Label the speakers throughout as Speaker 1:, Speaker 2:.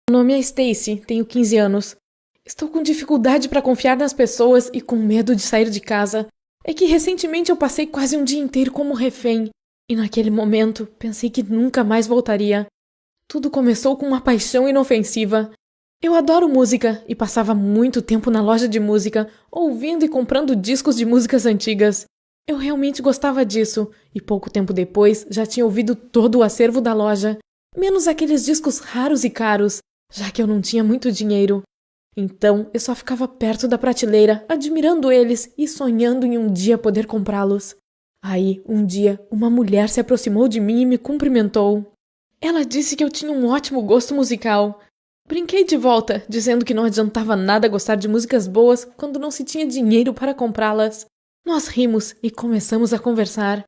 Speaker 1: Meu nome é Stacy, tenho 15 anos. Estou com dificuldade para confiar nas pessoas e com medo de sair de casa. É que recentemente eu passei quase um dia inteiro como refém, e naquele momento pensei que nunca mais voltaria. Tudo começou com uma paixão inofensiva. Eu adoro música e passava muito tempo na loja de música, ouvindo e comprando discos de músicas antigas. Eu realmente gostava disso, e pouco tempo depois já tinha ouvido todo o acervo da loja, menos aqueles discos raros e caros, já que eu não tinha muito dinheiro. Então eu só ficava perto da prateleira, admirando eles e sonhando em um dia poder comprá-los. Aí, um dia, uma mulher se aproximou de mim e me cumprimentou. Ela disse que eu tinha um ótimo gosto musical. Brinquei de volta, dizendo que não adiantava nada gostar de músicas boas quando não se tinha dinheiro para comprá-las. Nós rimos e começamos a conversar.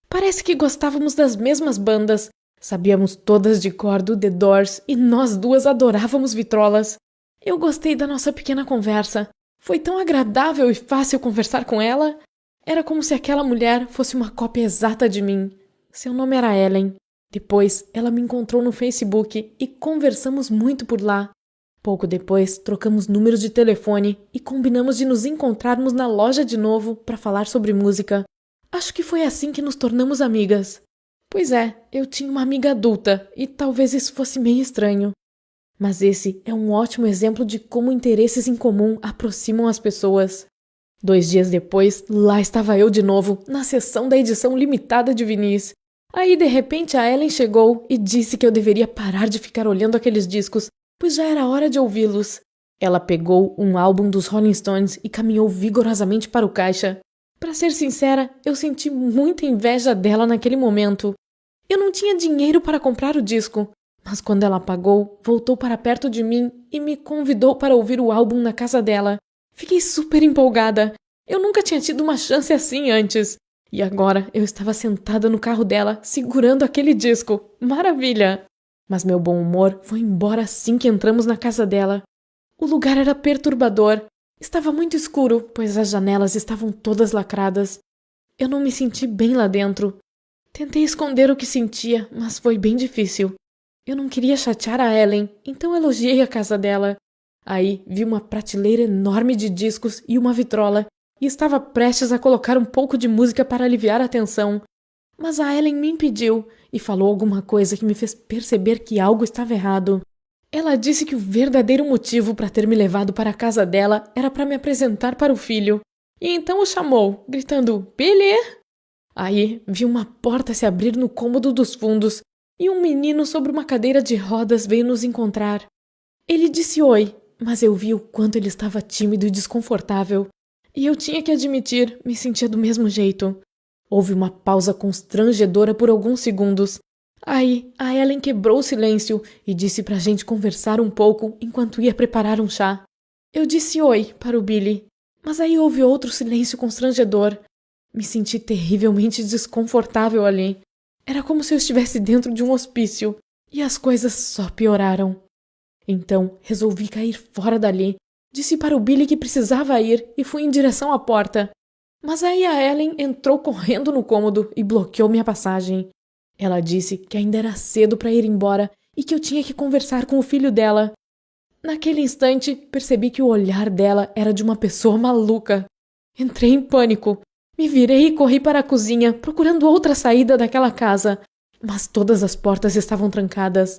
Speaker 1: Parece que gostávamos das mesmas bandas. Sabíamos todas de cor do The Doors e nós duas adorávamos vitrolas. Eu gostei da nossa pequena conversa. Foi tão agradável e fácil conversar com ela. Era como se aquela mulher fosse uma cópia exata de mim. Seu nome era Ellen. Depois, ela me encontrou no Facebook e conversamos muito por lá. Pouco depois, trocamos números de telefone e combinamos de nos encontrarmos na loja de novo para falar sobre música. Acho que foi assim que nos tornamos amigas. Pois é, eu tinha uma amiga adulta e talvez isso fosse meio estranho. Mas esse é um ótimo exemplo de como interesses em comum aproximam as pessoas. 2 dias depois, lá estava eu de novo, na sessão da edição limitada de vinis. Aí, de repente, a Ellen chegou e disse que eu deveria parar de ficar olhando aqueles discos, pois já era hora de ouvi-los. Ela pegou um álbum dos Rolling Stones e caminhou vigorosamente para o caixa. Para ser sincera, eu senti muita inveja dela naquele momento. Eu não tinha dinheiro para comprar o disco, mas quando ela pagou, voltou para perto de mim e me convidou para ouvir o álbum na casa dela. Fiquei super empolgada. Eu nunca tinha tido uma chance assim antes. E agora eu estava sentada no carro dela, segurando aquele disco. Maravilha! Mas meu bom humor foi embora assim que entramos na casa dela. O lugar era perturbador. Estava muito escuro, pois as janelas estavam todas lacradas. Eu não me senti bem lá dentro. Tentei esconder o que sentia, mas foi bem difícil. Eu não queria chatear a Ellen, então elogiei a casa dela. Aí vi uma prateleira enorme de discos e uma vitrola, e estava prestes a colocar um pouco de música para aliviar a tensão. Mas a Ellen me impediu e falou alguma coisa que me fez perceber que algo estava errado. Ela disse que o verdadeiro motivo para ter me levado para a casa dela era para me apresentar para o filho. E então o chamou, gritando, Billy! Aí vi uma porta se abrir no cômodo dos fundos e um menino sobre uma cadeira de rodas veio nos encontrar. Ele disse oi, mas eu vi o quanto ele estava tímido e desconfortável. E eu tinha que admitir, me sentia do mesmo jeito. Houve uma pausa constrangedora por alguns segundos. Aí, a Ellen quebrou o silêncio e disse pra gente conversar um pouco enquanto ia preparar um chá. Eu disse oi para o Billy, mas aí houve outro silêncio constrangedor. Me senti terrivelmente desconfortável ali. Era como se eu estivesse dentro de um hospício, e as coisas só pioraram. Então, resolvi cair fora dali. Disse para o Billy que precisava ir e fui em direção à porta. Mas aí a Ellen entrou correndo no cômodo e bloqueou minha passagem. Ela disse que ainda era cedo para ir embora e que eu tinha que conversar com o filho dela. Naquele instante, percebi que o olhar dela era de uma pessoa maluca. Entrei em pânico. Me virei e corri para a cozinha, procurando outra saída daquela casa. Mas todas as portas estavam trancadas.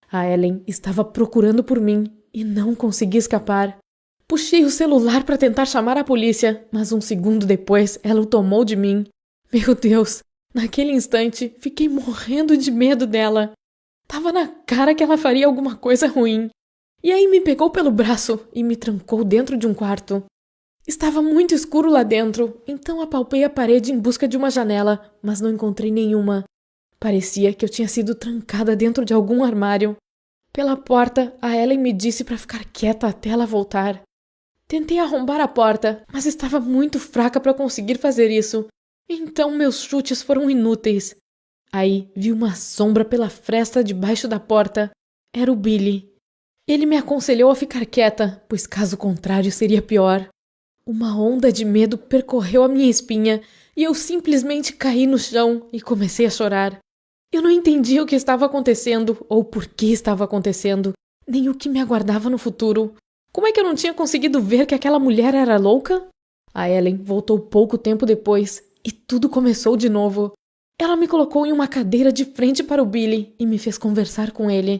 Speaker 1: A Ellen estava procurando por mim e não consegui escapar. Puxei o celular para tentar chamar a polícia, mas um segundo depois ela o tomou de mim. Meu Deus! Naquele instante, fiquei morrendo de medo dela. Tava na cara que ela faria alguma coisa ruim. E aí me pegou pelo braço e me trancou dentro de um quarto. Estava muito escuro lá dentro, então apalpei a parede em busca de uma janela, mas não encontrei nenhuma. Parecia que eu tinha sido trancada dentro de algum armário. Pela porta, a Ellen me disse para ficar quieta até ela voltar. Tentei arrombar a porta, mas estava muito fraca para conseguir fazer isso. Então meus chutes foram inúteis. Aí vi uma sombra pela fresta debaixo da porta. Era o Billy. Ele me aconselhou a ficar quieta, pois caso contrário seria pior. Uma onda de medo percorreu a minha espinha e eu simplesmente caí no chão e comecei a chorar. Eu não entendia o que estava acontecendo ou por que estava acontecendo, nem o que me aguardava no futuro. Como é que eu não tinha conseguido ver que aquela mulher era louca? A Ellen voltou pouco tempo depois e tudo começou de novo. Ela me colocou em uma cadeira de frente para o Billy e me fez conversar com ele.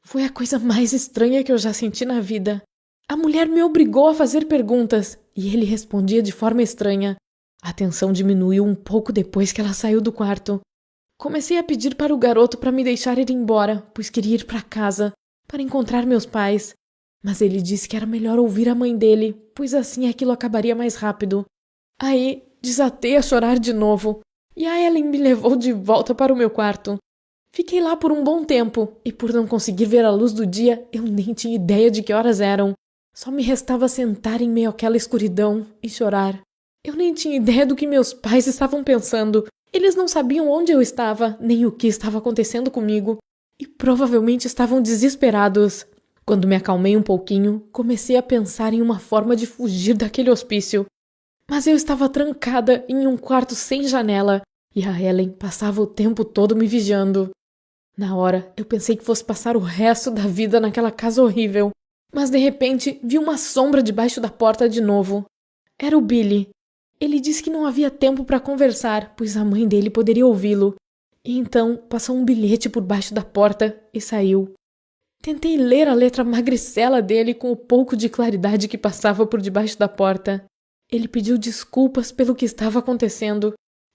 Speaker 1: Foi a coisa mais estranha que eu já senti na vida. A mulher me obrigou a fazer perguntas e ele respondia de forma estranha. A tensão diminuiu um pouco depois que ela saiu do quarto. Comecei a pedir para o garoto para me deixar ir embora, pois queria ir para casa, para encontrar meus pais. Mas ele disse que era melhor ouvir a mãe dele, pois assim aquilo acabaria mais rápido. Aí, desatei a chorar de novo, e a Ellen me levou de volta para o meu quarto. Fiquei lá por um bom tempo, e por não conseguir ver a luz do dia, eu nem tinha ideia de que horas eram. Só me restava sentar em meio àquela escuridão e chorar. Eu nem tinha ideia do que meus pais estavam pensando. Eles não sabiam onde eu estava, nem o que estava acontecendo comigo, e provavelmente estavam desesperados. Quando me acalmei um pouquinho, comecei a pensar em uma forma de fugir daquele hospício. Mas eu estava trancada em um quarto sem janela, e a Ellen passava o tempo todo me vigiando. Na hora, eu pensei que fosse passar o resto da vida naquela casa horrível, mas de repente vi uma sombra debaixo da porta de novo. Era o Billy. Ele disse que não havia tempo para conversar, pois a mãe dele poderia ouvi-lo. E então passou um bilhete por baixo da porta e saiu. Tentei ler a letra magricela dele com o pouco de claridade que passava por debaixo da porta. Ele pediu desculpas pelo que estava acontecendo.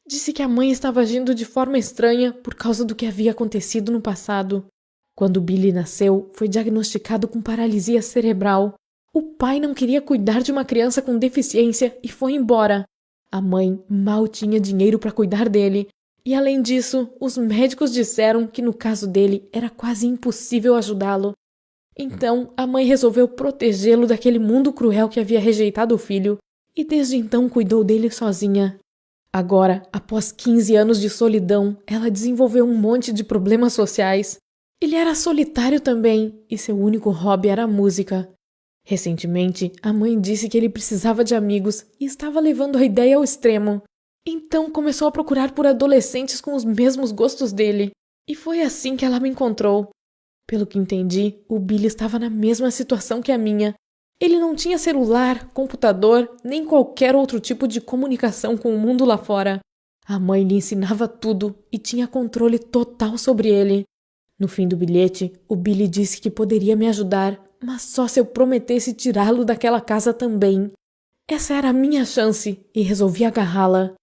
Speaker 1: Disse que a mãe estava agindo de forma estranha por causa do que havia acontecido no passado. Quando Billy nasceu, foi diagnosticado com paralisia cerebral. O pai não queria cuidar de uma criança com deficiência e foi embora. A mãe mal tinha dinheiro para cuidar dele. E além disso, os médicos disseram que no caso dele era quase impossível ajudá-lo. Então, a mãe resolveu protegê-lo daquele mundo cruel que havia rejeitado o filho, e desde então cuidou dele sozinha. Agora, após 15 anos de solidão, ela desenvolveu um monte de problemas sociais. Ele era solitário também, e seu único hobby era a música. Recentemente, a mãe disse que ele precisava de amigos e estava levando a ideia ao extremo. Então começou a procurar por adolescentes com os mesmos gostos dele. E foi assim que ela me encontrou. Pelo que entendi, o Billy estava na mesma situação que a minha. Ele não tinha celular, computador, nem qualquer outro tipo de comunicação com o mundo lá fora. A mãe lhe ensinava tudo e tinha controle total sobre ele. No fim do bilhete, o Billy disse que poderia me ajudar, mas só se eu prometesse tirá-lo daquela casa também. Essa era a minha chance e resolvi agarrá-la.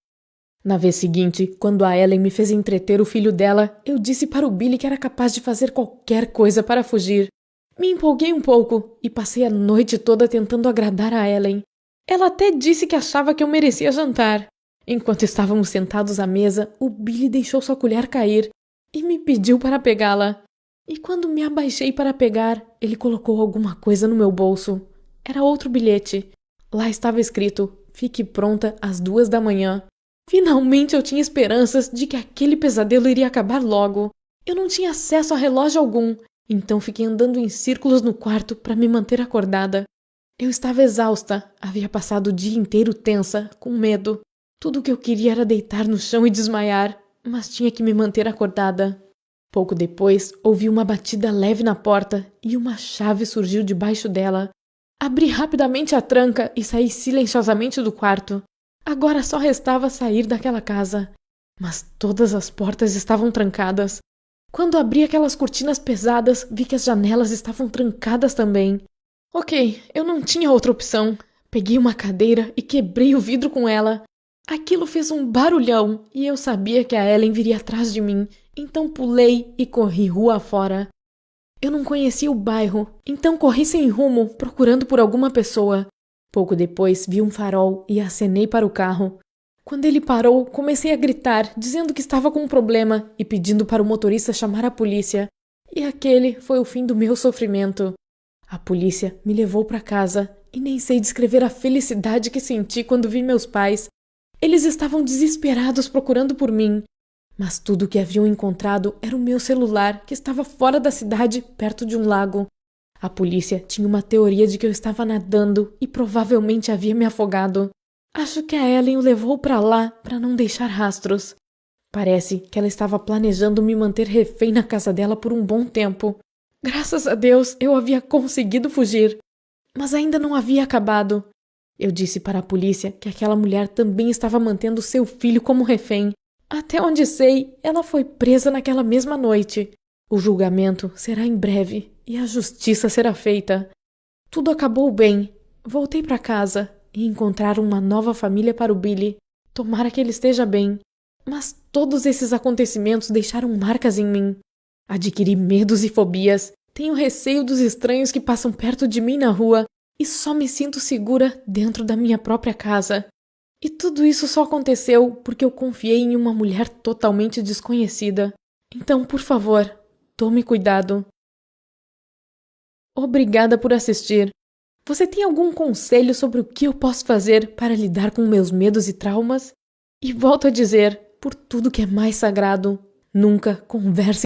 Speaker 1: Na vez seguinte, quando a Ellen me fez entreter o filho dela, eu disse para o Billy que era capaz de fazer qualquer coisa para fugir. Me empolguei um pouco e passei a noite toda tentando agradar a Ellen. Ela até disse que achava que eu merecia jantar. Enquanto estávamos sentados à mesa, o Billy deixou sua colher cair e me pediu para pegá-la. E quando me abaixei para pegar, ele colocou alguma coisa no meu bolso. Era outro bilhete. Lá estava escrito: "Fique pronta às 2 da manhã". Finalmente eu tinha esperanças de que aquele pesadelo iria acabar logo. Eu não tinha acesso a relógio algum, então fiquei andando em círculos no quarto para me manter acordada. Eu estava exausta, havia passado o dia inteiro tensa, com medo. Tudo o que eu queria era deitar no chão e desmaiar, mas tinha que me manter acordada. Pouco depois, ouvi uma batida leve na porta e uma chave surgiu debaixo dela. Abri rapidamente a tranca e saí silenciosamente do quarto. Agora só restava sair daquela casa. Mas todas as portas estavam trancadas. Quando abri aquelas cortinas pesadas, vi que as janelas estavam trancadas também. Ok, eu não tinha outra opção. Peguei uma cadeira e quebrei o vidro com ela. Aquilo fez um barulhão e eu sabia que a Ellen viria atrás de mim, então pulei e corri rua afora. Eu não conhecia o bairro, então corri sem rumo, procurando por alguma pessoa. Pouco depois, vi um farol e acenei para o carro. Quando ele parou, comecei a gritar, dizendo que estava com um problema e pedindo para o motorista chamar a polícia. E aquele foi o fim do meu sofrimento. A polícia me levou para casa e nem sei descrever a felicidade que senti quando vi meus pais. Eles estavam desesperados procurando por mim. Mas tudo o que haviam encontrado era o meu celular, que estava fora da cidade, perto de um lago. A polícia tinha uma teoria de que eu estava nadando e provavelmente havia me afogado. Acho que a Ellen o levou para lá para não deixar rastros. Parece que ela estava planejando me manter refém na casa dela por um bom tempo. Graças a Deus, eu havia conseguido fugir. Mas ainda não havia acabado. Eu disse para a polícia que aquela mulher também estava mantendo seu filho como refém. Até onde sei, ela foi presa naquela mesma noite. O julgamento será em breve e a justiça será feita. Tudo acabou bem. Voltei para casa e encontrar uma nova família para o Billy. Tomara que ele esteja bem. Mas todos esses acontecimentos deixaram marcas em mim. Adquiri medos e fobias. Tenho receio dos estranhos que passam perto de mim na rua e só me sinto segura dentro da minha própria casa. E tudo isso só aconteceu porque eu confiei em uma mulher totalmente desconhecida. Então, por favor, tome cuidado. Obrigada por assistir. Você tem algum conselho sobre o que eu posso fazer para lidar com meus medos e traumas? E volto a dizer, por tudo que é mais sagrado, nunca converse